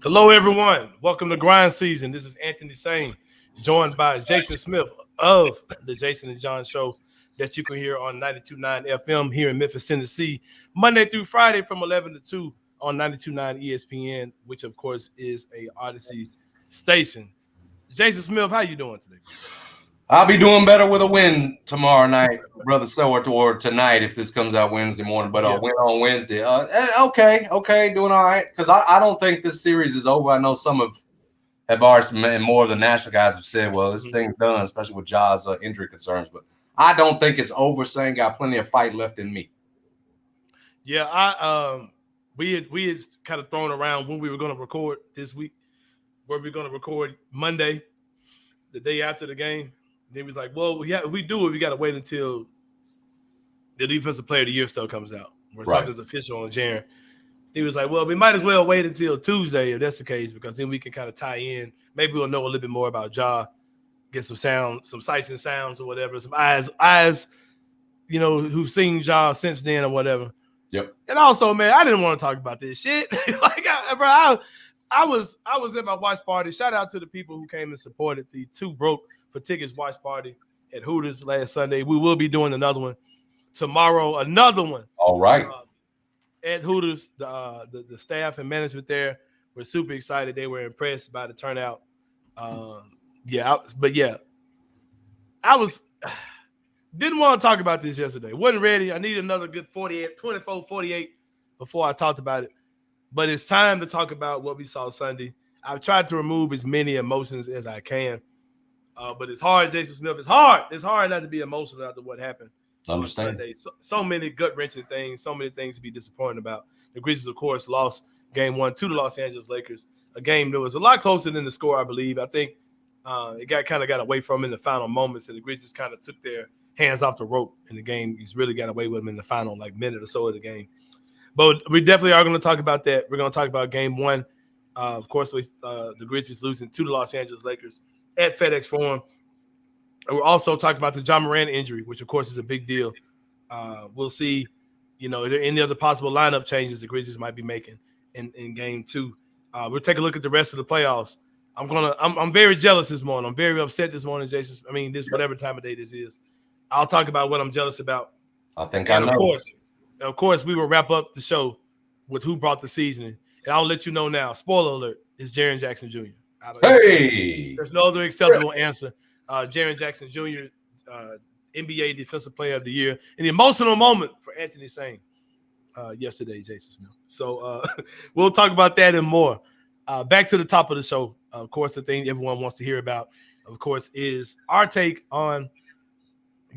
Hello, everyone. Welcome to Grind Season. This is Anthony Sain, joined by Jason Smith of the Jason and John Show that you can hear on 92.9 FM here in Memphis, Tennessee, Monday through Friday from 11 to 2 on 92.9 ESPN, which, of course, is a Odyssey station. Jason Smith, how you doing today? I'll be doing better with a win tomorrow night, brother. Or tonight if this comes out Wednesday morning. But win on Wednesday. Okay, doing all right. Because I don't think this series is over. I know some have already, and more of the national guys have said, well, this thing's done, especially with Ja's injury concerns. But I don't think it's over. Sain got plenty of fight left in me. Yeah, we had kind of thrown around when we were going to record this week. Were we going to record Monday, the day after the game? Then he was like, well, if we do it, we got to wait until the Defensive Player of the Year stuff comes out, where something's official on Jaren. He was like, well, we might as well wait until Tuesday if that's the case, because then we can kind of tie in. Maybe we'll know a little bit more about Ja, get some sound, some sights and sounds or whatever, some eyes, who've seen Ja since then or whatever. Yep. And also, man, I didn't want to talk about this shit. I was at my watch party. Shout out to the people who came and supported the Two Broke for Tickets watch party at Hooters last Sunday. We will be doing another one tomorrow. Another one. All right. At Hooters, the staff and management there were super excited. They were impressed by the turnout. I didn't want to talk about this yesterday. Wasn't ready. I need another good 48 before I talked about it. But it's time to talk about what we saw Sunday. I've tried to remove as many emotions as I can. But it's hard, Jason Smith. It's hard. It's hard not to be emotional after what happened on Sunday. So many gut-wrenching things, so many things to be disappointed about. The Grizzlies, of course, lost Game 1 to the Los Angeles Lakers, a game that was a lot closer than the score, I believe. I think it got away from in the final moments, and the Grizzlies kind of took their hands off the rope in the game. He's really got away with them in the final minute or so of the game. But we definitely are going to talk about that. We're going to talk about Game 1. Of course, the Grizzlies losing to the Los Angeles Lakers at FedExforum. And we're also talking about the Ja Morant injury, which, of course, is a big deal. We'll see, are there any other possible lineup changes the Grizzlies might be making in Game 2. We'll take a look at the rest of the playoffs. I'm very jealous this morning. I'm very upset this morning, Jason. Whatever time of day this is. I'll talk about what I'm jealous about. I think I know. Of course, we will wrap up the show with who brought the seasoning. And I'll let you know now. Spoiler alert, it's Jaren Jackson Jr. Hey! There's no other acceptable answer. Jaren Jackson Jr., NBA Defensive Player of the Year. An emotional moment for Anthony Sain yesterday, Jason Smith. So we'll talk about that and more. Back to the top of the show. Of course, the thing everyone wants to hear about, of course, is our take on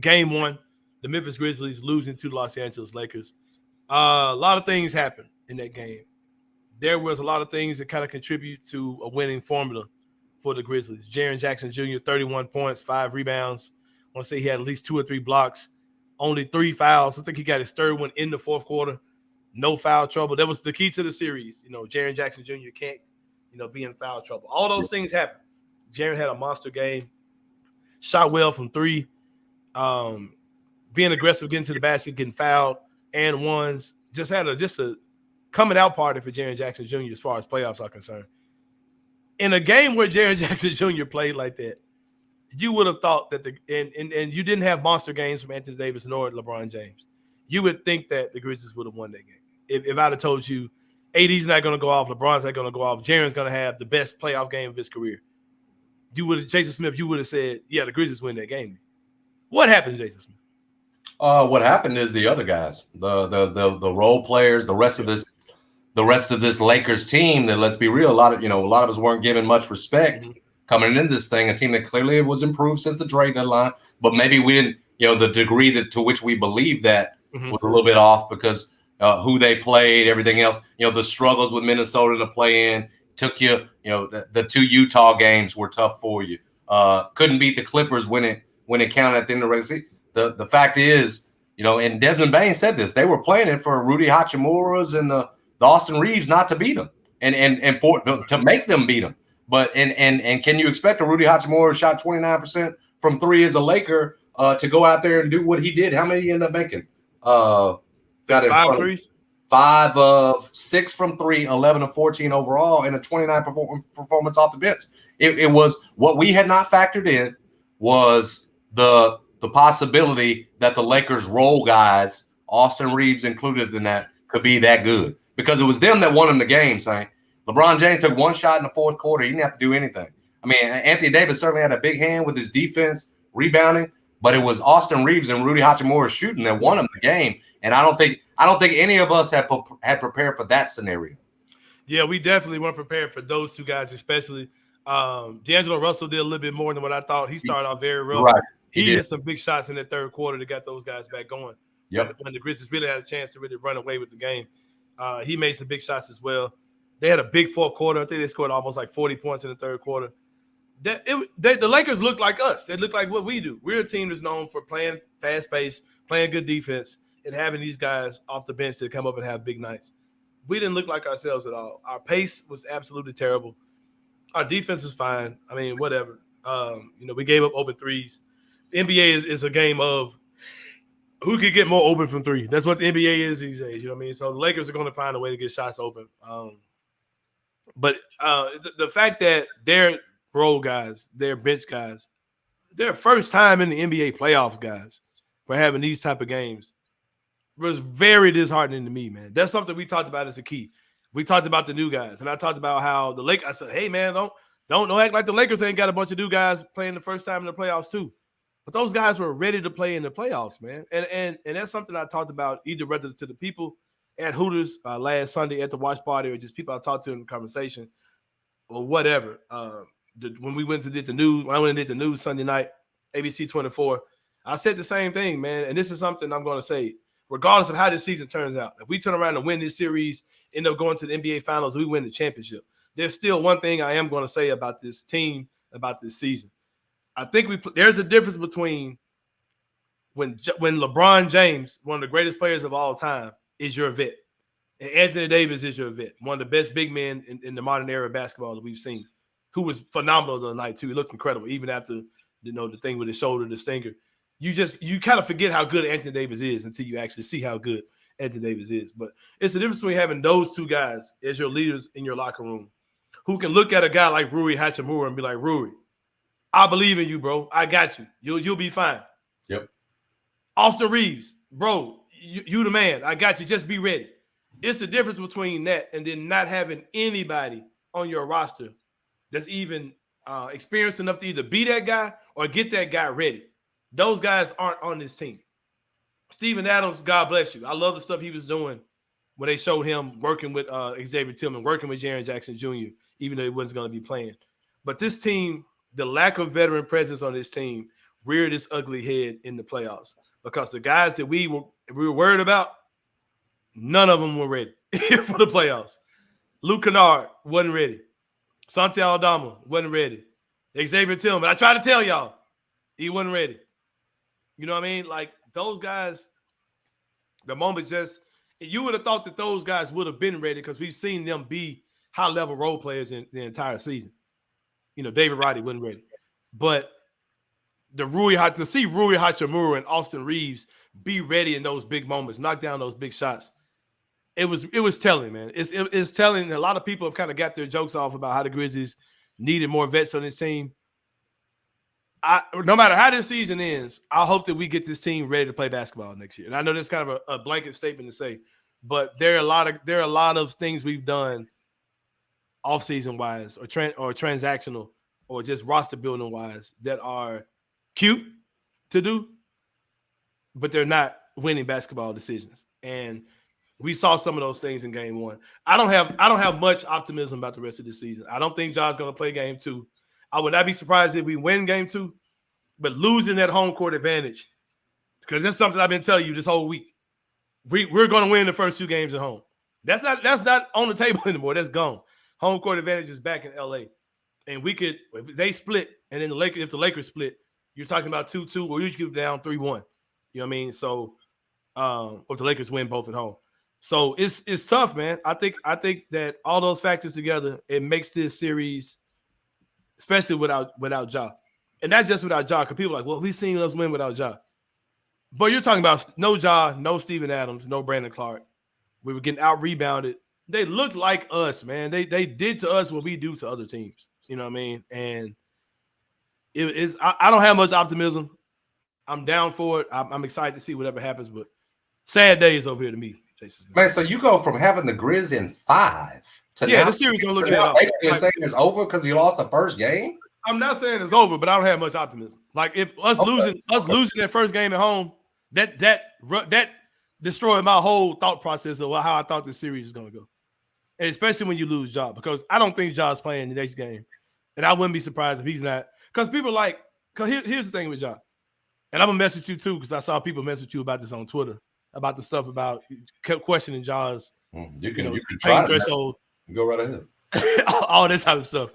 Game 1. The Memphis Grizzlies losing to the Los Angeles Lakers. A lot of things happened in that game. There was a lot of things that kind of contribute to a winning formula for the Grizzlies. Jaren Jackson Jr., 31 points, 5 rebounds. I want to say he had at least 2 or 3 blocks, only 3 fouls. I think he got his third one in the fourth quarter. No foul trouble. That was the key to the series. Jaren Jackson Jr. can't, be in foul trouble. All those things happened. Jaren had a monster game. Shot well from 3. Being aggressive, getting to the basket, getting fouled, and ones. Just had a coming out party for Jaren Jackson Jr. as far as playoffs are concerned. In a game where Jaren Jackson Jr. played like that, you would have thought that and you didn't have monster games from Anthony Davis nor LeBron James. You would think that the Grizzlies would have won that game. If I'd have told you AD's not going to go off, LeBron's not going to go off, Jaren's going to have the best playoff game of his career, Jason Smith, you would have said, yeah, the Grizzlies win that game. What happened, Jason Smith? What happened is the other guys, the role players, the rest of this Lakers team. That, let's be real, a lot of us weren't given much respect coming into this thing. A team that clearly was improved since the trade deadline, but maybe we didn't, the degree to which we believe that was a little bit off because who they played, everything else. The struggles with Minnesota to play in took you. The 2 Utah games were tough for you. Couldn't beat the Clippers when it counted at the end of the regular season. The fact is, and Desmond Bain said this, they were playing it for Rudy Hachimura's and the Austin Reeves not to beat them and to make them beat them. But and can you expect a Rudy Hachimura shot 29% from 3 as a Laker to go out there and do what he did? How many he ended up making? Got 5 threes. 5 of 6 from 3, 11 of 14 overall, and a 29 performance off the bench. It was what we had not factored in was the possibility that the Lakers role guys, Austin Reeves included in that, could be that good, because it was them that won in the game. Saying LeBron James took one shot in the fourth quarter. He didn't have to do anything. I mean, Anthony Davis certainly had a big hand with his defense, rebounding, but it was Austin Reeves and Rudy Hachimura shooting that won him the game. And I don't think any of us had prepared for that scenario. Yeah, we definitely weren't prepared for those two guys, especially. D'Angelo Russell did a little bit more than what I thought. He started off very rough. Right. He hit some big shots in the third quarter to get those guys back going. Yep. When the Grizzlies really had a chance to really run away with the game. He made some big shots as well. They had a big fourth quarter. I think they scored almost like 40 points in the third quarter. The Lakers look like us. They look like what we do. We're a team that's known for playing fast-paced, playing good defense, and having these guys off the bench to come up and have big nights. We didn't look like ourselves at all. Our pace was absolutely terrible. Our defense was fine. I mean, whatever. We gave up open threes. The NBA is a game of who could get more open from three. That's what the NBA is these days. You know what I mean? So the Lakers are going to find a way to get shots open. But the fact that their role guys, their bench guys, their first time in the NBA playoffs, guys, for having these type of games was very disheartening to me, man. That's something we talked about as a key. We talked about the new guys, and I talked about how the Lakers. I said, "Hey, man, don't act like the Lakers ain't got a bunch of new guys playing the first time in the playoffs too." But those guys were ready to play in the playoffs, man. And that's something I talked about either whether to the people at Hooters last Sunday at the watch party or just people I talked to in the conversation or whatever. When we went to did the news, when I went and did the news Sunday night, ABC 24, I said the same thing, man. And this is something I'm going to say, regardless of how this season turns out. If we turn around and win this series, end up going to the NBA Finals, we win the championship. There's still one thing I am going to say about this team, about this season. I think there's a difference between when LeBron James, one of the greatest players of all time, is your vet, and Anthony Davis is your vet, one of the best big men in the modern era of basketball that we've seen, who was phenomenal the other night too. He looked incredible, even after the thing with his shoulder, the stinger. You kind of forget how good Anthony Davis is until you actually see how good Anthony Davis is. But it's the difference between having those two guys as your leaders in your locker room, who can look at a guy like Rui Hachimura and be like, Rui, I believe in you, bro. I got you. You'll be fine. Yep. Austin Reeves, bro, you the man. I got you. Just be ready. It's the difference between that and then not having anybody on your roster that's even experienced enough to either be that guy or get that guy ready. Those guys aren't on this team. Steven Adams, God bless you. I love the stuff he was doing when they showed him working with Xavier Tillman, working with Jaren Jackson Jr., even though he wasn't going to be playing. But this team, the lack of veteran presence on this team reared its ugly head in the playoffs because the guys that we were worried about, none of them were ready for the playoffs. Luke Kennard wasn't ready. Santi Aldama wasn't ready. Xavier Tillman, I tried to tell y'all, he wasn't ready. You know what I mean? Like those guys, the moment just, you would have thought that those guys would have been ready because we've seen them be high-level role players in the entire season. David Roddy wasn't ready. But to see Rui Hachimura and Austin Reeves be ready in those big moments, knock down those big shots, it was telling, man. It's telling. A lot of people have kind of got their jokes off about how the Grizzlies needed more vets on this team. No matter how this season ends, I hope that we get this team ready to play basketball next year. And I know that's kind of a blanket statement to say, but there are a lot of things we've done off-season wise or transactional or just roster building wise that are cute to do, but they're not winning basketball decisions. And we saw some of those things in game one. I don't have much optimism about the rest of this season. I don't think John's going to play game two. I would not be surprised if we win game two, but losing that home court advantage, because that's something I've been telling you this whole week. We're going to win the first two games at home. That's not on the table anymore. That's gone. Home court advantage is back in LA. And we could, if they split, and then if the Lakers split, you're talking about 2-2, or you could be down 3-1. You know what I mean? So, or if the Lakers win both at home. So it's tough, man. I think that all those factors together, it makes this series, especially without Ja. And not just without Ja, because people are like, well, we've seen us win without Ja. But you're talking about no Ja, no Steven Adams, no Brandon Clark. We were getting out rebounded. They looked like us, man. They did to us what we do to other teams. You know what I mean? And it is. I don't have much optimism. I'm down for it. I'm excited to see whatever happens, but sad days over here to me, Jason Smith. Man, so you go from having the Grizz in 5 to now the series don't look at all. Basically saying it's over because you lost the first game. I'm not saying it's over, but I don't have much optimism. Like if losing that first game at home, that destroyed my whole thought process of how I thought this series is going to go. And especially when you lose Ja, because I don't think Ja's playing the next game, and I wouldn't be surprised if he's not. Because people like, here's the thing with Ja, and I'm gonna mess with you too, because I saw people mess with you about this on Twitter about the stuff about kept questioning Ja's. You can try threshold. Go right ahead. all this type of stuff.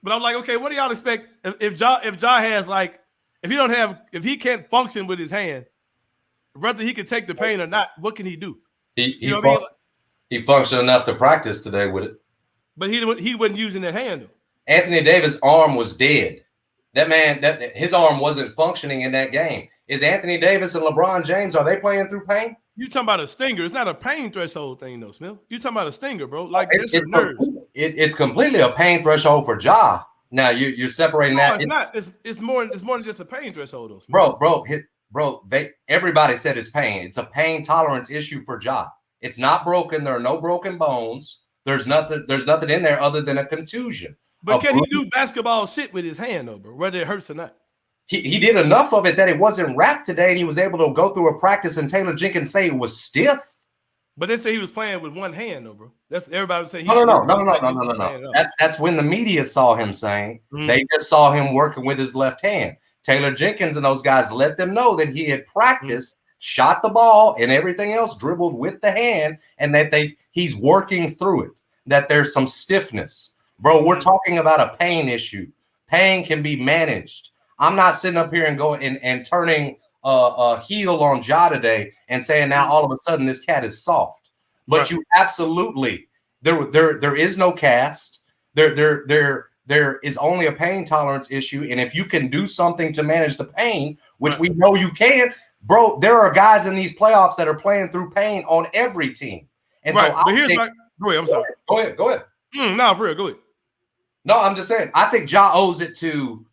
But I'm like, okay, what do y'all expect if Ja has like, if he can't function with his hand, whether he can take the pain or not, what can he do? He functioned enough to practice today with it. But he wasn't using that hand though. Anthony Davis' arm was dead. That man, his arm wasn't functioning in that game. Is Anthony Davis and LeBron James, are they playing through pain? You talking about a stinger. It's not a pain threshold thing though, Smith. You talking about a stinger, bro. Like it's your nerves. It's completely a pain threshold for Ja. Now you're separating that. It's not. It's more than just a pain threshold though, Smith. Bro, everybody said it's pain. It's a pain tolerance issue for Ja. It's not broken. There are no broken bones. There's nothing in there other than a contusion. But can he do basketball shit with his hand though, bro? Whether it hurts or not. He did enough of it that it wasn't wrapped today, and he was able to go through a practice and Taylor Jenkins say it was stiff. But they say he was playing with one hand though, bro. That's everybody would say. No. That's when the media saw him saying they just saw him working with his left hand. Taylor Jenkins and those guys let them know that he had practiced, shot the ball, and everything else dribbled with the hand, and that he's working through it. That there's some stiffness. Bro, we're talking about a pain issue. Pain can be managed. I'm not sitting up here and going and turning a heel on Ja today and saying now all of a sudden this cat is soft. But you absolutely there is no cast. There is only a pain tolerance issue. And if you can do something to manage the pain, which we know you can, bro, there are guys in these playoffs that are playing through pain on every team. And so but here's go ahead. I'm sorry. Go ahead. No, for real, go ahead. No, I'm just saying. I think Ja owes it to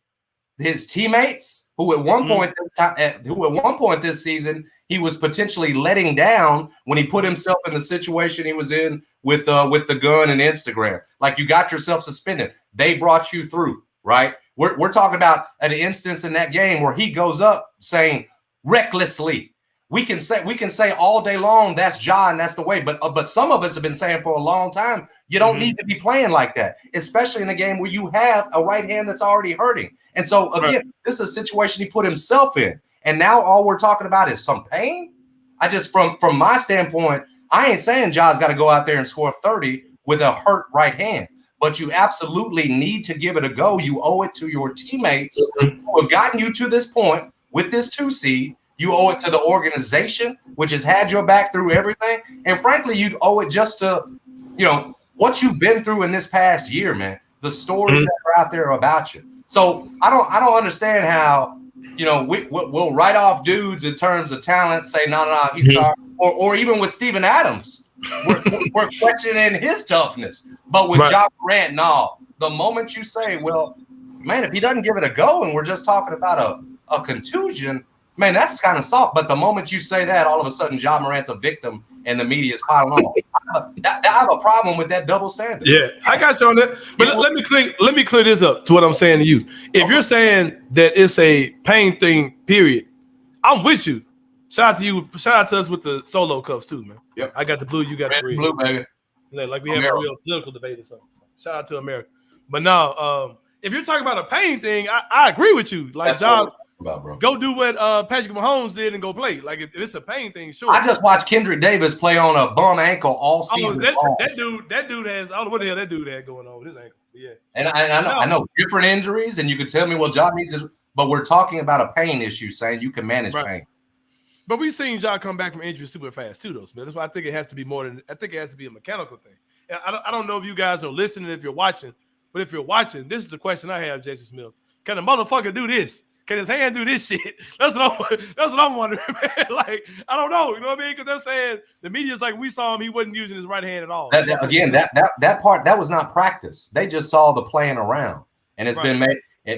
his teammates, who at one point this season he was potentially letting down when he put himself in the situation he was in with the gun and Instagram. Like, you got yourself suspended. They brought you through, right? We're talking about an instance in that game where he goes up saying recklessly. We can say all day long that's Ja and that's the way, but some of us have been saying for a long time you don't need to be playing like that, especially in a game where you have a right hand that's already hurting. And so again, this is a situation he put himself in, and now all we're talking about is some pain. I just from my standpoint, I ain't saying Ja's got to go out there and score 30 with a hurt right hand, but you absolutely need to give it a go. You owe it to your teammates who have gotten you to this point with this 2 seed. You owe it to the organization, which has had your back through everything. And frankly, you'd owe it just to, what you've been through in this past year, man, the stories that are out there about you. So I don't understand how, we'll write off dudes in terms of talent, say, no, he's sorry. Or even with Steven Adams, we're questioning his toughness. But with Ja Morant, no, the moment you say, well, man, if he doesn't give it a go and we're just talking about a contusion, man, that's kind of soft. But the moment you say that, all of a sudden, Ja Morant's a victim and the media is piling on. I have a problem with that double standard. Yeah, I got you on that. But let me clear this up to what I'm saying to you. If you're saying that it's a pain thing, period, I'm with you. Shout out to you. Shout out to us with the solo cups too, man. Yep. I got the blue, you got the red. Blue, baby. Like we have a real political debate or something. Shout out to America. But now, if you're talking about a pain thing, I agree with you. Like, Ja, go do what Patrick Mahomes did and go play. Like, if it's a pain thing, sure. I just watched Kendrick Davis play on a bum ankle all season. That dude has, I don't know what the hell that dude had going on with his ankle. Yeah. And I know different injuries, and you could tell me, well, Ja needs this, but we're talking about a pain issue, saying you can manage pain. But we've seen Ja come back from injury super fast too, though, Smith. That's why I think it has to be more than, I think it has to be a mechanical thing. I don't know if you guys are listening, if you're watching, but if you're watching, this is the question I have, Jason Smith. Can a motherfucker do this? Can his hand do this shit? That's what I'm wondering, man. Like, I don't know. You know what I mean? Because they're saying the media's like, we saw him, he wasn't using his right hand at all. That part, that was not practice. They just saw the playing around. And it's been made,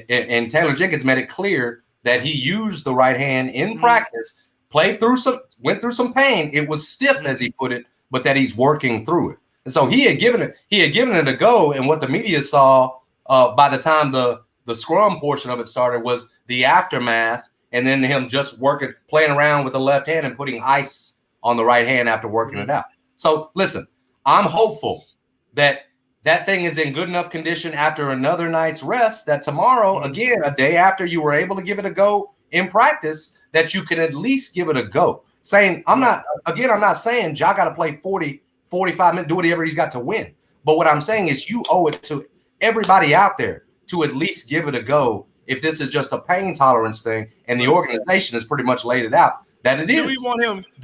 and Taylor Jenkins made it clear that he used the right hand in practice, went through some pain. It was stiff, as he put it, but that he's working through it. And so he had given it a go. And what the media saw by the time the scrum portion of it started was the aftermath, and then him just playing around with the left hand and putting ice on the right hand after working it out. So listen, I'm hopeful that thing is in good enough condition after another night's rest that tomorrow, again, a day after you were able to give it a go in practice, that you can at least give it a go. I'm not saying Ja got to play 40, 45 minutes, do whatever he's got to win. But what I'm saying is you owe it to everybody out there to at least give it a go if this is just a pain tolerance thing, and the organization has pretty much laid it out that it is. Do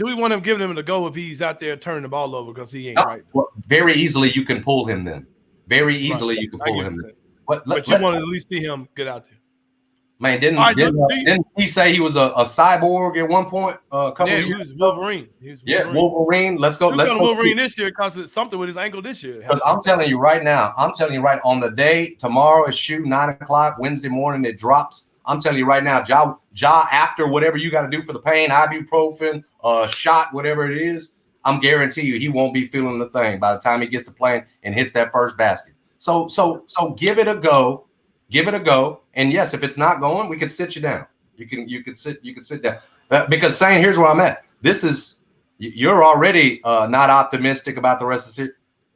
we want him giving him a go if he's out there turning the ball over because he ain't right? Well, very easily you can pull him then. Very easily you can pull him then. But you want to at least see him get out there. Man, didn't he say he was a cyborg at one point? He was Wolverine. Wolverine. Let's go. Let's go. Wolverine this year because it's something with his ankle this year. Because I'm telling you right on the day tomorrow is 9:00 Wednesday morning it drops. I'm telling you right now, Ja after whatever you got to do for the pain, ibuprofen, shot, whatever it is, I'm guarantee you he won't be feeling the thing by the time he gets to playing and hits that first basket. So give it a go. Give it a go. And yes, if it's not going, we can sit you down. You can sit down. Because Sain, here's where I'm at. You're already not optimistic about the rest of the series.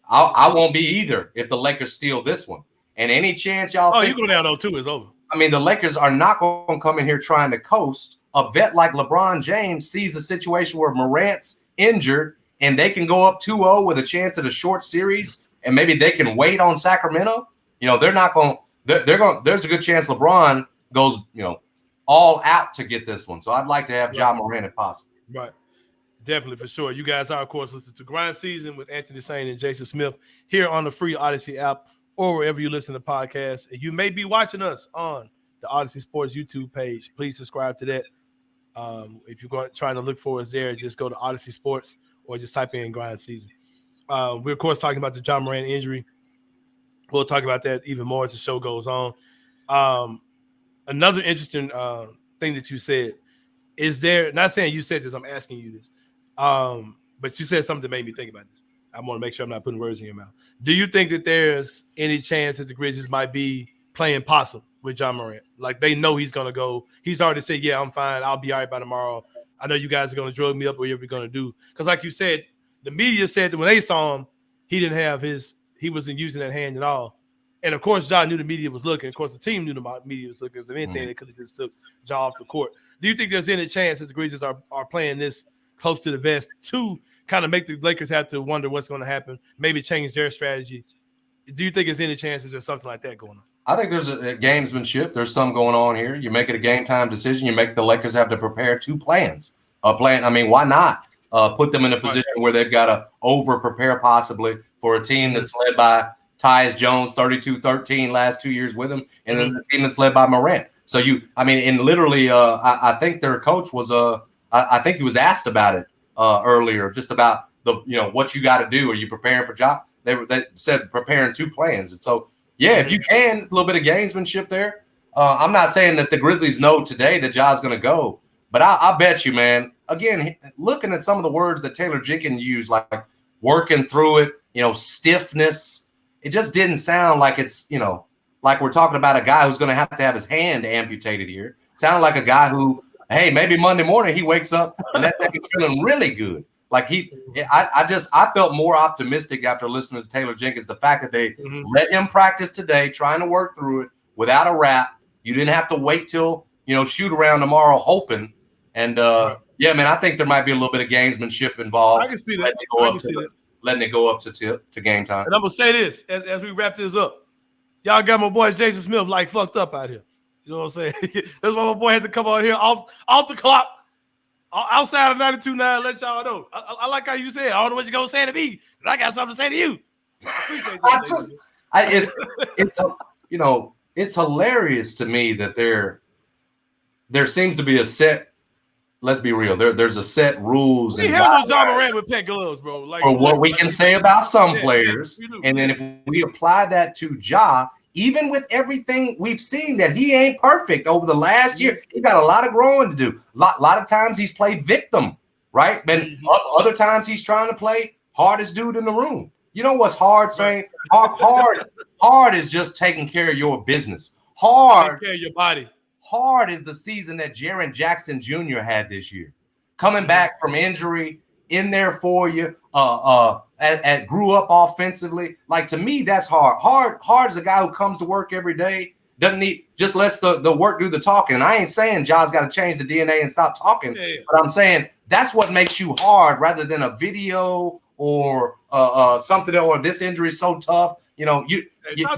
I won't be either if the Lakers steal this one. And any chance y'all think, you go down 0-2, it's over. I mean, the Lakers are not going to come in here trying to coast. A vet like LeBron James sees a situation where Morant's injured and they can go up 2-0 with a chance at a short series, and maybe they can wait on Sacramento. You know, they're not going. There's a good chance LeBron goes, all out to get this one. So I'd like to have Ja Morant if possible. Right. Definitely, for sure. You guys are, of course, listening to Grind Season with Anthony Sain and Jason Smith here on the free Odyssey app or wherever you listen to podcasts. And you may be watching us on the Odyssey Sports YouTube page. Please subscribe to that. If you're trying to look for us there, just go to Odyssey Sports or just type in Grind Season. We're, of course, talking about the Ja Morant injury. We'll talk about that even more as the show goes on. Another interesting thing that you said is there, not saying you said this, I'm asking you this, but you said something that made me think about this. I want to make sure I'm not putting words in your mouth. Do you think that there's any chance that the Grizzlies might be playing possum with Ja Morant? Like they know he's going to go. He's already said, yeah, I'm fine. I'll be all right by tomorrow. I know you guys are going to drug me up or whatever you're going to do. Because like you said, the media said that when they saw him, he wasn't using that hand at all. And of course, Ja knew the media was looking. Of course, the team knew the media was looking. If anything, they could have just took Ja off the court. Do you think there's any chance that the Grizzlies are playing this close to the vest to kind of make the Lakers have to wonder what's going to happen, maybe change their strategy? Do you think there's any chances there's something like that going on? I think there's a gamesmanship. There's some going on here. You make it a game time decision. You make the Lakers have to prepare two plans. I mean, why not put them in a position where they've got to over-prepare possibly for a team that's led by Tyus Jones, 32-13 last 2 years with him, and then the team that's led by Morant. So literally, I think their coach was I think he was asked about it earlier, just about what you got to do. Are you preparing for Ja? They said preparing two plans, and so if you can, a little bit of gamesmanship there. I'm not saying that the Grizzlies know today that Ja's going to go, but I bet you, man. Again, looking at some of the words that Taylor Jenkins used, like working through it, stiffness. It just didn't sound like it's, like we're talking about a guy who's going to have his hand amputated here. It sounded like a guy who, hey, maybe Monday morning he wakes up and that thing is feeling really good. Like I felt more optimistic after listening to Taylor Jenkins. The fact that they let him practice today, trying to work through it without a wrap. You didn't have to wait till, shoot around tomorrow hoping. And, man, I think there might be a little bit of gamesmanship involved. I can see that. Letting it go up to game time. And I'm going to say this as we wrap this up. Y'all got my boy Jason Smith like fucked up out here. You know what I'm saying? That's why my boy had to come out here off the clock, outside of 92.9, let y'all know. I like how you said, I don't know what you're going to say to me, but I got something to say to you. I appreciate that. It's hilarious to me that they're there seems to be a set. Let's be real. There's a set rules. We handle John Morant with pet gloves, bro. Like for what we can say about some players, and then if we apply that to Ja, even with everything we've seen that he ain't perfect over the last year, he got a lot of growing to do. Lot of times he's played victim, right? And other times he's trying to play hardest dude in the room. You know what's hard, saying hard is just taking care of your business. Hard, take care of your body. Hard is the season that Jaren Jackson Jr. had this year, coming back from injury, in there for you, grew up offensively. Like, to me, that's hard. Hard is a guy who comes to work every day, doesn't need, just lets the work do the talking. I ain't saying Ja's got to change the DNA and stop talking, but I'm saying that's what makes you hard rather than a video or something, or this injury is so tough. You know, you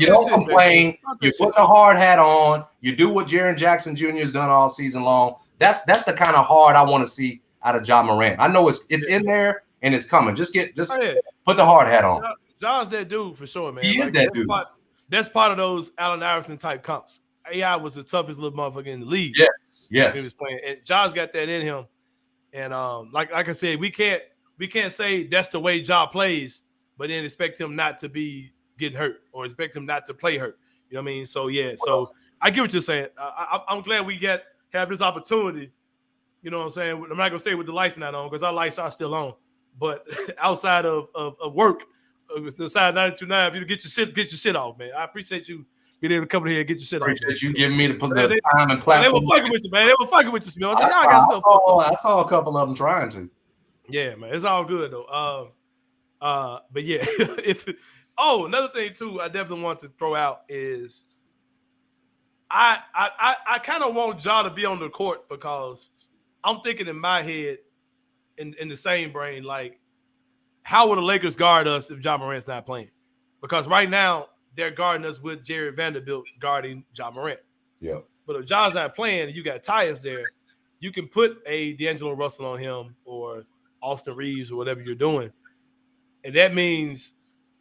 don't complain. You put the hard hat on. You do what Jaren Jackson Jr. has done all season long. That's the kind of hard I want to see out of Ja Morant. I know it's in there and it's coming. Just put the hard hat on. Ja's that dude for sure, man. He is that dude. That's part of those Allen Iverson type comps. AI was the toughest little motherfucker in the league. Yes. He was playing, and Ja's got that in him. And like I said, we can't say that's the way Ja plays, but then expect him not to be getting hurt or expect him not to play hurt. You know what I mean? So so I get what you're saying. I'm glad we have this opportunity. You know what I'm saying? I'm not gonna say with the lights not on because our lights are still on, but outside of work, the side 92.9, if you get your shit off, man. I appreciate you being able to come here and get your shit off. Appreciate you giving me the time and platform. They were fucking with you, man. They were fucking with you, Smith. I said, y'all got stuff. I saw a couple of them trying to. Yeah, man. It's all good though. But yeah, another thing too, I definitely want to throw out is I kind of want Ja to be on the court because I'm thinking in my head, in the same brain, like, how will the Lakers guard us if Ja Morant's not playing? Because right now they're guarding us with Jared Vanderbilt guarding Ja Morant. Yeah. But if Ja's not playing, you got Tyus there, you can put a D'Angelo Russell on him or Austin Reeves or whatever you're doing. And that means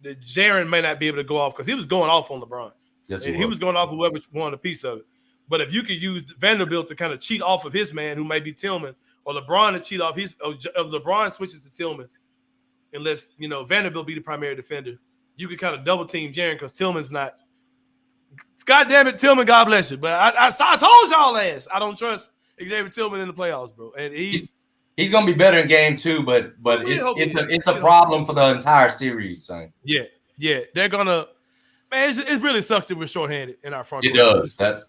that Jaren may not be able to go off because he was going off on LeBron. Yes, he was going off whoever wanted a piece of it. But if you could use Vanderbilt to kind of cheat off of his man, who may be Tillman, or LeBron to cheat off his, if LeBron switches to Tillman, and lets Vanderbilt be the primary defender, you could kind of double team Jaren because Tillman's not. God damn it, Tillman, God bless you. But I told y'all last, I don't trust Xavier Tillman in the playoffs, bro. And he's gonna be better in game 2, but it's a problem for the entire series, son. Yeah, they're gonna. Man, it really sucks that we're shorthanded in our front. It does. That's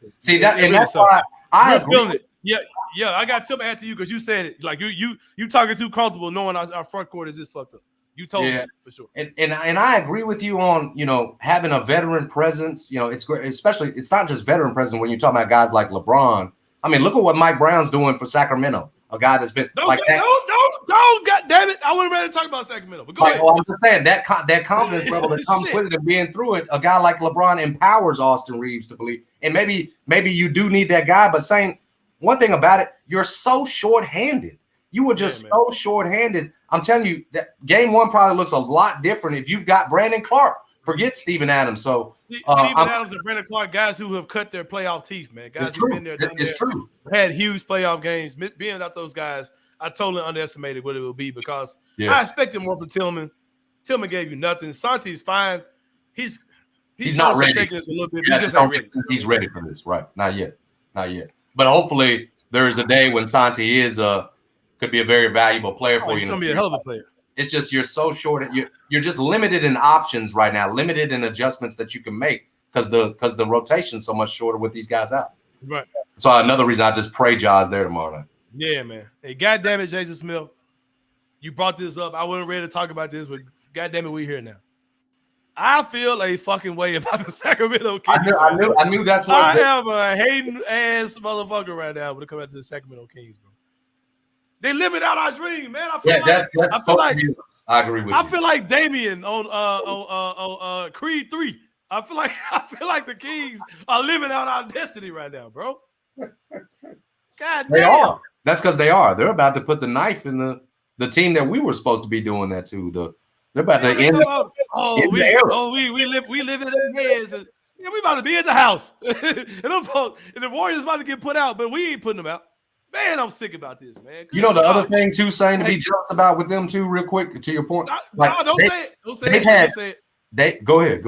why I agree. It. Yeah. I got Tillman after you because you said it. Like you talking too comfortable knowing our front court is this fucked up. You told me for sure. And I agree with you on having a veteran presence. It's great, especially it's not just veteran presence when you're talking about guys like LeBron. I mean, look at what Mike Brown's doing for Sacramento. A guy that's been don't, God damn it! I wasn't ready to talk about Sacramento, but go ahead. Well, I'm just saying that confidence level that comes with it and being through it. A guy like LeBron empowers Austin Reeves to believe, and maybe you do need that guy. But saying one thing about it, you're so shorthanded. You were just so shorthanded. I'm telling you that game 1 probably looks a lot different if you've got Brandon Clark. Forget Steven Adams. So Adams and Brandon Clark, guys who have cut their playoff teeth, man. Guys who've been there, true. Had huge playoff games. Being without those guys, I totally underestimated what it will be because I expected more from Tillman. Tillman gave you nothing. Santi's fine. He's not ready. A little bit. He just not ready. He's ready for this, right? Not yet. But hopefully there is a day when Santi could be a very valuable player for you. He's gonna be a hell of a player. It's just you're so short. You're just limited in options right now, limited in adjustments that you can make because the rotation's so much shorter with these guys out. Right. So another reason I just pray Ja's there tomorrow night. Yeah, man. Hey, goddamn it, Jason Smith, you brought this up. I wasn't ready to talk about this, but goddamn it, we're here now. I feel a fucking way about the Sacramento Kings. I knew that's what I am a hating ass motherfucker right now when it comes out to the Sacramento Kings, bro. They living out our dream, man. I agree with you. I feel like Damian on Creed 3. I feel like the Kings are living out our destiny right now, bro. God damn. They are. That's because they are. They're about to put the knife in the team that we were supposed to be doing that to. They're about to end. We live in their heads. Yeah, we about to be at the house. and the Warriors about to get put out, but we ain't putting them out. Man, I'm sick about this, man. You know the other thing too, Sain, to be jealous about with them too, real quick, to your point. Don't say it. Don't say it. Go ahead.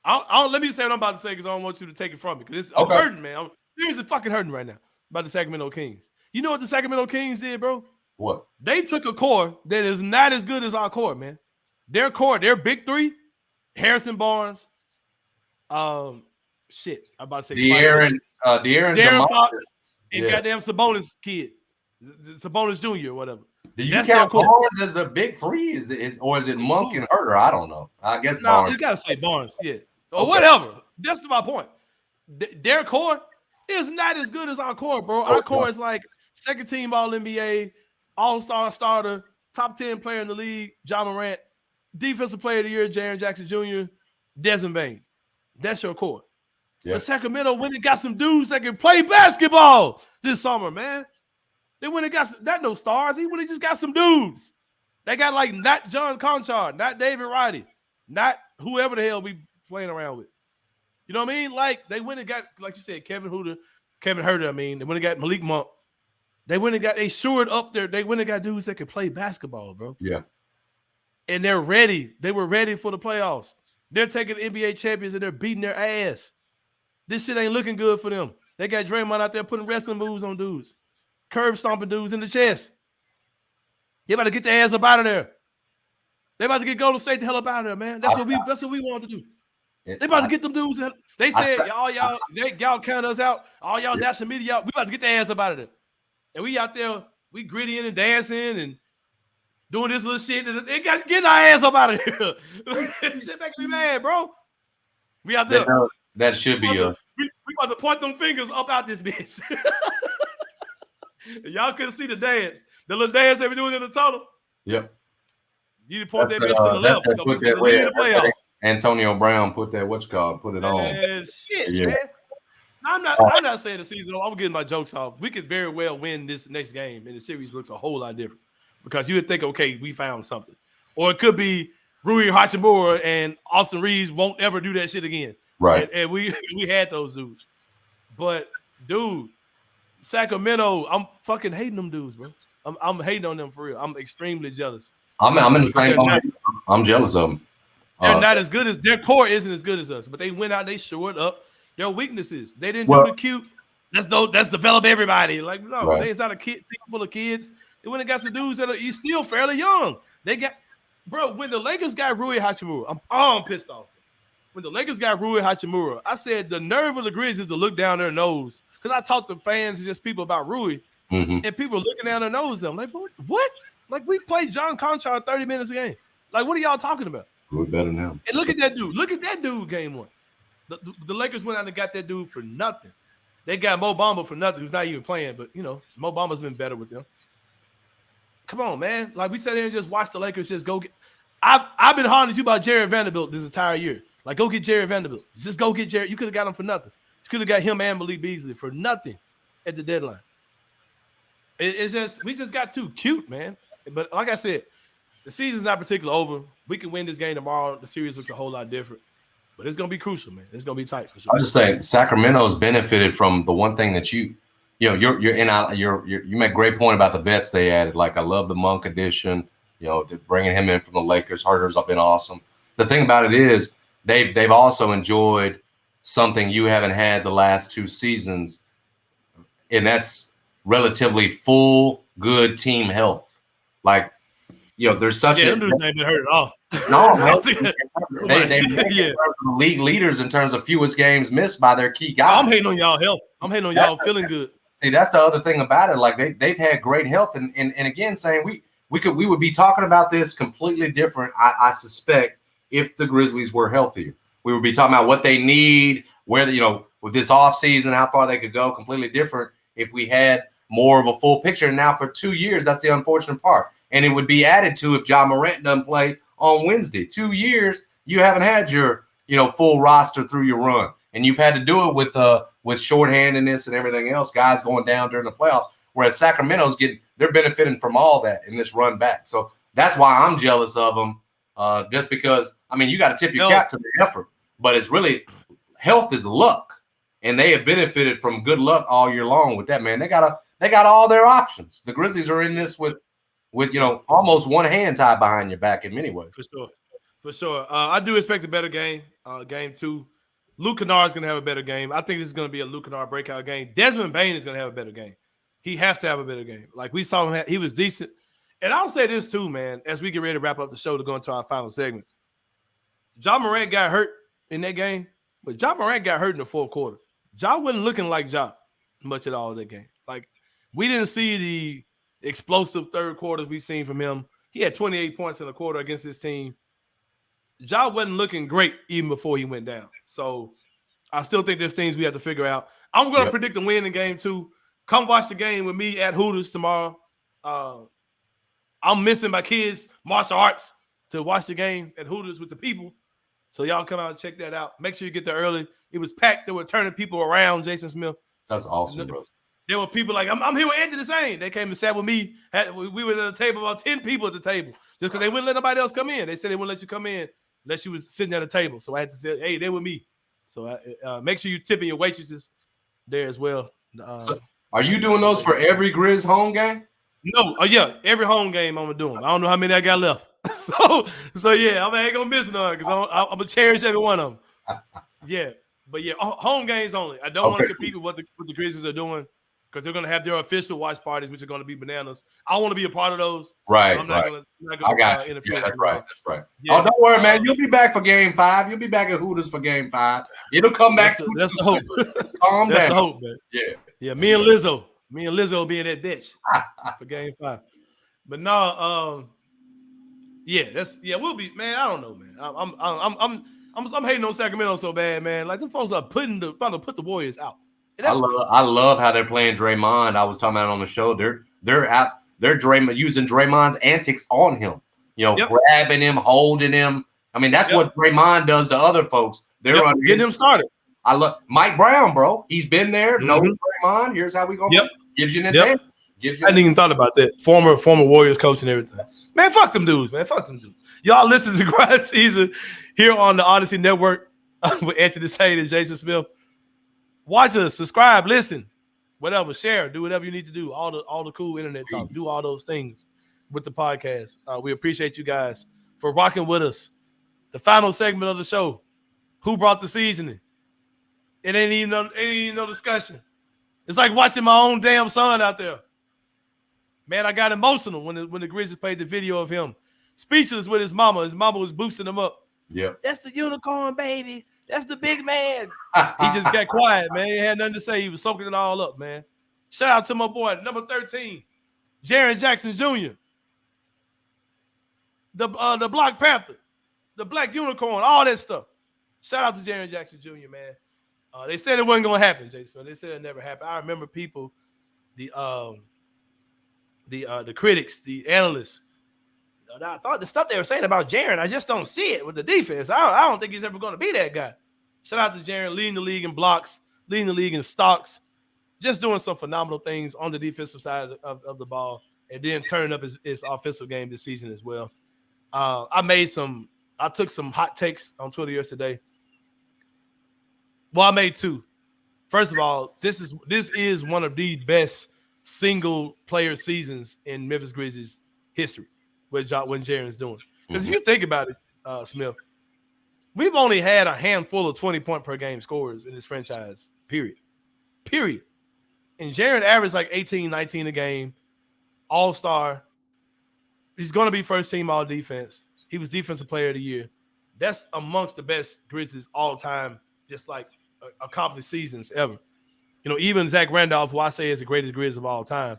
Let me say what I'm about to say because I don't want you to take it from me. Because I'm hurting, man. I'm seriously fucking hurting right now about the Sacramento Kings. You know what the Sacramento Kings did, bro? What? They took a core that is not as good as our core, man. Their core, their big three, Harrison Barnes, I'm about to say De'Aaron Fox, and goddamn Sabonis kid, Sabonis Jr. or whatever. Do you count Barnes as the big three? Or is it Monk and Herter? I don't know. I guess Barnes. You gotta say Barnes, yeah, or whatever. That's my point. Their core is not as good as our core, bro. Our core is like second team All NBA, All-Star starter, top 10 player in the league, John Morant, defensive player of the year, Jaren Jackson Jr., Desmond Bane. That's your core. Yeah. But Sacramento went and got some dudes that can play basketball this summer, man. They went and got no stars. He went and just got some dudes. They got like not John Conchard, not David Roddy, not whoever the hell we playing around with. You know what I mean? Like they went and got, like you said, Kevin Huerter. I mean, they went and got Malik Monk. They shored up there. They went and got dudes that can play basketball, bro. Yeah. And they're ready. They were ready for the playoffs. They're taking NBA champions and they're beating their ass. This shit ain't looking good for them. They got Draymond out there putting wrestling moves on dudes, curb stomping dudes in the chest. They about to get their ass up out of there. They about to get Golden State the hell up out of there, man. That's what we want to do. They about to get them dudes. They said, y'all count us out. All y'all national media out. We about to get their ass up out of there. And we out there, we grittying and dancing and doing this little shit. They got getting our ass up out of here. Shit making me mad, bro. We out there. That should be we about to point them fingers up out this bitch. Y'all couldn't see the dance. The little dance they were doing in the tunnel. Yep. You need to point that bitch to the left. The Antonio Brown put that put it on. Shit, man. I'm not saying the season. I'm getting my jokes off. We could very well win this next game, and the series looks a whole lot different. Because you would think, okay, we found something. Or it could be Rui Hachimura and Austin Reeves won't ever do that shit again. Right. And we had those dudes. But, dude, Sacramento, I'm fucking hating them dudes, bro. I'm hating on them for real. I'm extremely jealous. I'm in the same boat. I'm jealous of them. They're not as good as their core isn't as good as us, but they went out, they shored up their weaknesses. They didn't do the cute. Let's develop everybody. Like, no, it's not a kid team full of kids. They went and got some dudes that are still fairly young. They got, bro, when the Lakers got Rui Hachimura, I'm pissed off. When the Lakers got Rui Hachimura, I said the nerve of the Grizzlies to look down their nose. Because I talked to fans and just people about Rui, and people looking down their nose. I'm like, what? Like, we played John Conchard 30 minutes a game. Like, what are y'all talking about? We're better now. And look at that dude. Look at that dude game one. The Lakers went out and got that dude for nothing. They got Mo Bamba for nothing, who's not even playing. But, Mo Bamba's been better with them. Come on, man. Like, we sat there and just watched the Lakers just go get – I've been hollering at you about Jared Vanderbilt this entire year. Like, go get Jared Vanderbilt. Just go get Jared. You could have got him for nothing. You could have got him and Malik Beasley for nothing at the deadline. It's just – we just got too cute, man. But like I said, the season's not particularly over. We can win this game tomorrow. The series looks a whole lot different. But it's going to be crucial, man. It's going to be tight for sure. I'm just saying Sacramento's benefited from the one thing that you make a great point about the vets they added. Like, I love the Monk addition, bringing him in from the Lakers. Herter's been awesome. The thing about it is they've also enjoyed something you haven't had the last two seasons, and that's relatively full, good team health. Like, there's such them dudes ain't been hurt at all. No, they league leaders in terms of fewest games missed by their key guys. I'm hating on y'all health. I'm hating on y'all feeling good. See, that's the other thing about it. Like, they've had great health, and again, saying we would be talking about this completely different. I suspect if the Grizzlies were healthier, we would be talking about what they need, where with this offseason, how far they could go. Completely different if we had more of a full picture. And now for 2 years, that's the unfortunate part. And it would be added to if John Morant doesn't play on Wednesday. 2 years, you haven't had your full roster through your run, and you've had to do it with shorthandedness and everything else, guys going down during the playoffs. Whereas Sacramento's they're benefiting from all that in this run back. So that's why I'm jealous of them. Just because, you got to tip your cap to the effort. but it's really health is luck. And they have benefited from good luck all year long with that, man. They got all their options. The Grizzlies are in this with almost one hand tied behind your back in many ways. For sure. I do expect a better game. Game 2. Luke Kennard is going to have a better game. I think this is going to be a Luke Kennard breakout game. Desmond Bane is going to have a better game. He has to have a better game. Like we saw him, he was decent. And I'll say this too, man, as we get ready to wrap up the show to go into our final segment. Ja Morant got hurt in that game, but Ja Morant got hurt in the fourth quarter. Ja wasn't looking like Ja much at all in that game. Like, we didn't see the explosive third quarters we've seen from him. He had 28 points in the quarter against his team. Ja wasn't looking great even before he went down. So I still think there's things we have to figure out. I'm going to predict a win in game 2. Come watch the game with me at Hooters tomorrow. I'm missing my kids' martial arts to watch the game at Hooters with the people. So y'all come out and check that out. Make sure you get there early. It was packed. They were turning people around, Jason Smith. That's awesome, bro. There were people like, I'm here with Anthony Sain. They came and sat with me. We were at a table, about 10 people at the table, just because they wouldn't let nobody else come in. They said they wouldn't let you come in unless you was sitting at a table. So I had to say, hey, they're with me. So make sure you're tipping your waitresses there as well. So are you doing those for every Grizz home game? No. Yeah, every home game I'm going to do them. I don't know how many I got left. So yeah, I ain't going to miss none because I'm going to cherish every one of them. Yeah. But yeah, home games only. I don't want to compete with what the Grizzlies are doing because they're going to have their official watch parties, which are going to be bananas. I want to be a part of those. Right. So I'm not going to interfere. Yeah, that's right. That's right. Yeah. Oh, don't worry, man. You'll be back for game 5. You'll be back at Hooters for game 5. It'll come back. That's the hope. Calm down. That's the hope, man. Yeah. Yeah. Me and Lizzo will be in that bitch for game 5. But no, we'll be, man. I don't know, man. I'm hating on Sacramento so bad, man. Like, the folks are about to put the Warriors out. I love how they're playing Draymond. I was talking about it on the show. They're using Draymond's antics on him. Grabbing him, holding him. I mean, that's what Draymond does to other folks. They're getting him started. I love Mike Brown, bro. He's been there. No Draymond. Here's how we go. Gives you an advantage. I hadn't even thought about that. Former Warriors coach and everything. Man, fuck them dudes, man. Fuck them dudes. Y'all listen to Grind Season here on the Odyssey Network with Anthony Sain and Jason Smith. Watch us, subscribe, listen, whatever, share, do whatever you need to do. All the cool internet talk. Do all those things with the podcast. We appreciate you guys for rocking with us. The final segment of the show. Who brought the seasoning? It ain't even no discussion. It's like watching my own damn son out there. Man, I got emotional when the Grizzlies played the video of him speechless with his mama. His mama was boosting him up. Yeah, that's the unicorn, baby. That's the big man. He just got quiet, man. He had nothing to say. He was soaking it all up, man. Shout out to my boy, number 13, Jaren Jackson Jr. The Black Panther, the Black Unicorn, all that stuff. Shout out to Jaren Jackson Jr., man. They said it wasn't gonna happen, Jason. They said it never happened. I remember people, the critics, the analysts. I thought the stuff they were saying about Jaren, I just don't see it with the defense. I don't think he's ever going to be that guy. Shout out to Jaren, leading the league in blocks, leading the league in stocks, just doing some phenomenal things on the defensive side of the ball, and then turning up his offensive game this season as well. I took some hot takes on Twitter yesterday. Well, I made 2. First of all, this is one of the best single player seasons in Memphis Grizzlies history. When Jaren's doing. Because if you think about it, Smith, we've only had a handful of 20-point per game scorers in this franchise, period. And Jaren averaged like 18, 19 a game, all-star. He's going to be first-team all-defense. He was Defensive Player of the Year. That's amongst the best Grizzlies all-time, just like accomplished seasons ever. Even Zach Randolph, who I say is the greatest Grizz of all time,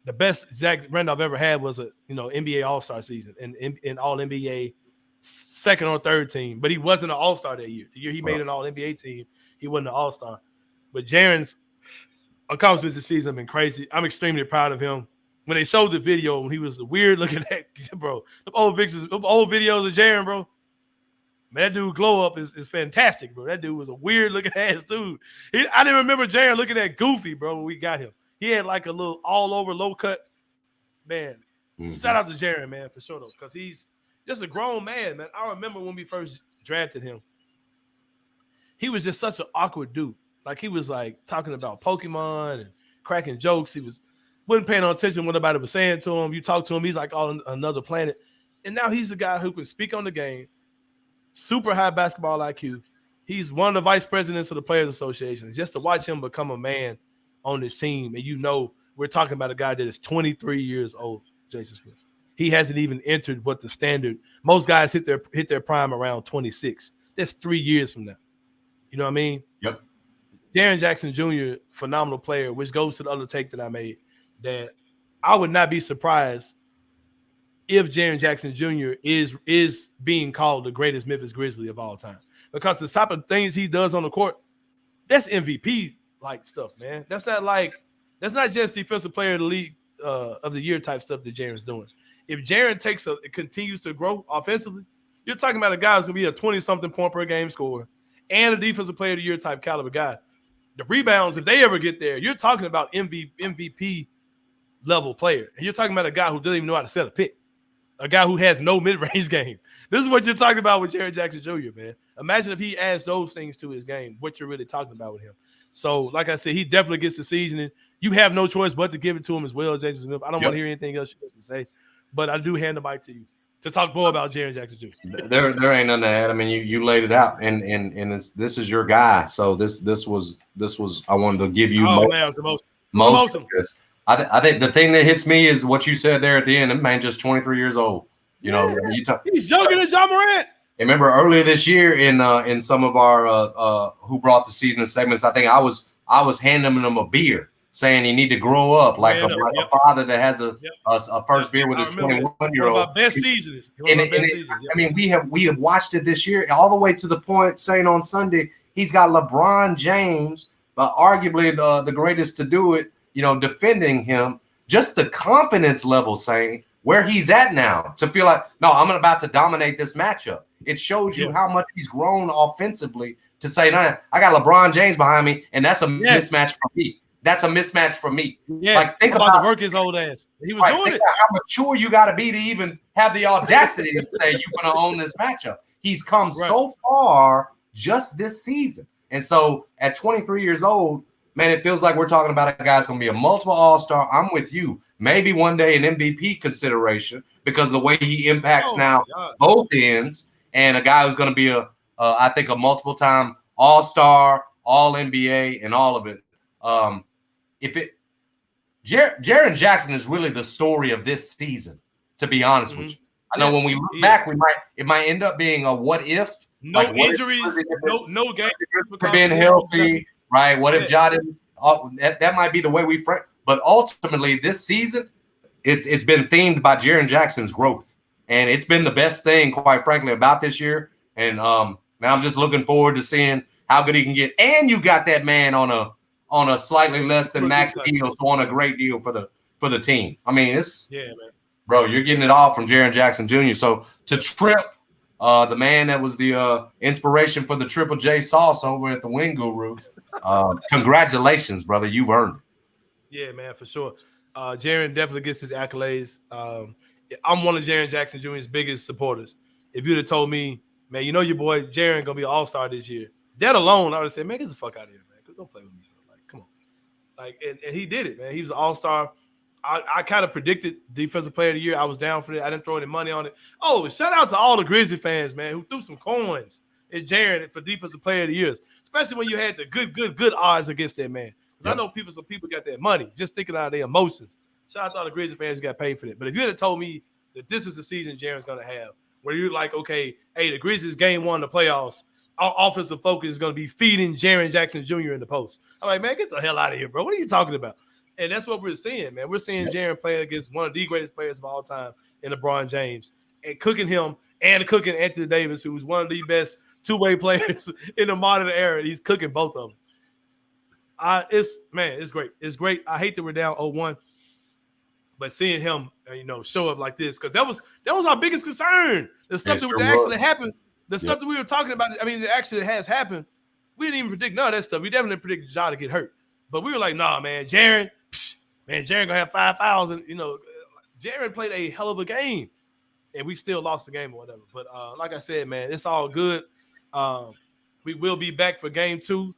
the best Zach Randolph ever had was a NBA All-Star season and in All NBA second or third team, but he wasn't an All-Star that year. The year he made an All NBA team, he wasn't an All-Star. But Jaren's accomplishments this season have been crazy. I'm extremely proud of him. When they showed the video when he was the weird looking at bro, the old videos of Jaren, bro. Man, that dude glow up is fantastic, bro. That dude was a weird looking ass dude. I didn't remember Jaren looking that goofy, bro, when we got him. He had like a little all over low cut, man. Shout out to Jaren, man, for sure though, because he's just a grown man, man. I remember when we first drafted him. he was just such an awkward dude. Like he was like talking about Pokemon and cracking jokes. He wasn't paying no attention to what nobody was saying to him. You talk to him, he's like on another planet. And now he's a guy who can speak on the game, super high basketball IQ. He's one of the vice presidents of the Players Association. Just to watch him become a man on this team, and we're talking about a guy that is 23 years old, Jason Smith. He hasn't even entered what the standard. Most guys hit their prime around 26. That's 3 years from now. You know what I mean? Yep. Jaren Jackson Jr., phenomenal player, which goes to the other take that I made, that I would not be surprised if Jaren Jackson Jr. is being called the greatest Memphis Grizzly of all time. Because the type of things he does on the court, that's MVP-like stuff, man. That's not just defensive player of the league of the year type stuff that Jaren's doing. If Jaren continues to grow offensively, you're talking about a guy who's going to be a 20-something point per game scorer and a defensive player of the year type caliber guy. The rebounds, if they ever get there, you're talking about MVP level player. And you're talking about a guy who doesn't even know how to set a pick. A guy who has no mid-range game. This is what you're talking about with Jaren Jackson Jr., man. Imagine if he adds those things to his game, what you're really talking about with him. So, like I said, he definitely gets the seasoning. You have no choice but to give it to him as well, Jason Smith. I don't want to hear anything else you have to say, but I do hand the mic to you to talk more about Jaren Jackson Jr. There ain't nothing to add. I mean, you laid it out, and this is your guy. So this was I wanted to give you most of this. I think the thing that hits me is what you said there at the end. The man just 23 years old. You know, he's younger than John Morant. Remember earlier this year in some of our who brought the season segments, I think I was handing him a beer, saying you need to grow up like a father that has a first beer with his 21-year-old. One of my best seasons. I mean, we have watched it this year all the way to the point saying on Sunday he's got LeBron James, arguably the greatest to do it. You know, defending him, just the confidence level saying where he's at now to feel like, no, I'm about to dominate this matchup. It shows you how much he's grown offensively to say, no, I got LeBron James behind me, and that's a mismatch for me. That's a mismatch for me. Yeah, like think about to work his old ass. He was doing it. How mature you got to be to even have the audacity to say you're going to own this matchup. He's come so far just this season, and so at 23 years old. Man, it feels like we're talking about a guy that's going to be a multiple all-star. I'm with you. Maybe one day an MVP consideration because the way he impacts both ends, and a guy who's going to be I think a multiple-time all-star, all-NBA, and all of it. Jaren Jackson is really the story of this season, to be honest with you. I know when we look back, it might end up being a what if. No like, injuries, no games. For being healthy. Right? What if Ja didn't? That might be the way we frame. But ultimately, this season, it's been themed by Jaren Jackson's growth, and it's been the best thing, quite frankly, about this year. And now I'm just looking forward to seeing how good he can get. And you got that man on a slightly less than max deal, so on a great deal for the team. I mean, man, bro, you're getting it all from Jaren Jackson Jr. So to Trip, the man that was the inspiration for the Triple J sauce over at the Wing Guru. Congratulations, brother. You've earned it. Yeah, man, for sure. Jaren definitely gets his accolades. I'm one of Jaren Jackson Jr.'s biggest supporters. If you'd have told me, man, you know your boy Jaren gonna be an all-star this year, that alone, I would have said, man, get the fuck out of here, man. Don't play with me. Like, come on. Like, and he did it, man. He was an all-star. I kind of predicted Defensive Player of the Year. I was down for it. I didn't throw any money on it. Oh, shout out to all the Grizzly fans, man, who threw some coins at Jaren for Defensive Player of the Year. Especially when you had the good odds against that man. Because I know some people got that money, just thinking out of their emotions. Shout out to all the Grizzlies fans who got paid for that. But if you had told me that this is the season Jaren's going to have, where you're like, okay, hey, the Grizzlies game one of the playoffs, our offensive focus is going to be feeding Jaren Jackson Jr. in the post. I'm like, man, get the hell out of here, bro. What are you talking about? And that's what we're seeing, man. We're seeing Jaren playing against one of the greatest players of all time in LeBron James and cooking him and cooking Anthony Davis, who's one of the best two-way players in the modern era. He's cooking both of them. It's great. It's great. I hate that we're down 0-1, but seeing him, show up like this, because that was our biggest concern. The stuff that actually happened, the stuff that we were talking about. I mean, it actually has happened. We didn't even predict none of that stuff. We definitely predicted Ja to get hurt, but we were like, nah, man, Jaren gonna have 5 fouls, and Jaren played a hell of a game, and we still lost the game or whatever. But like I said, man, it's all good. We will be back for game 2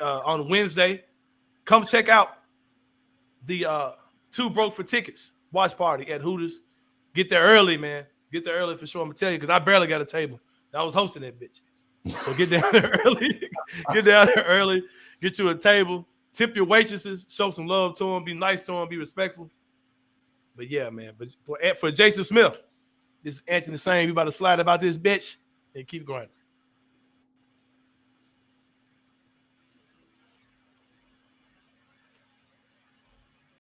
on Wednesday. Come check out the Two Broke for Tickets watch party at Hooters. Get there early, man. Get there early for sure. I'm going to tell you because I barely got a table. I was hosting that bitch. So get down there early. Get down there early. Get you a table. Tip your waitresses. Show some love to them. Be nice to them. Be respectful. But yeah, man. But for Jason Smith, this is Anthony Sain. We about to slide about this bitch and keep grinding.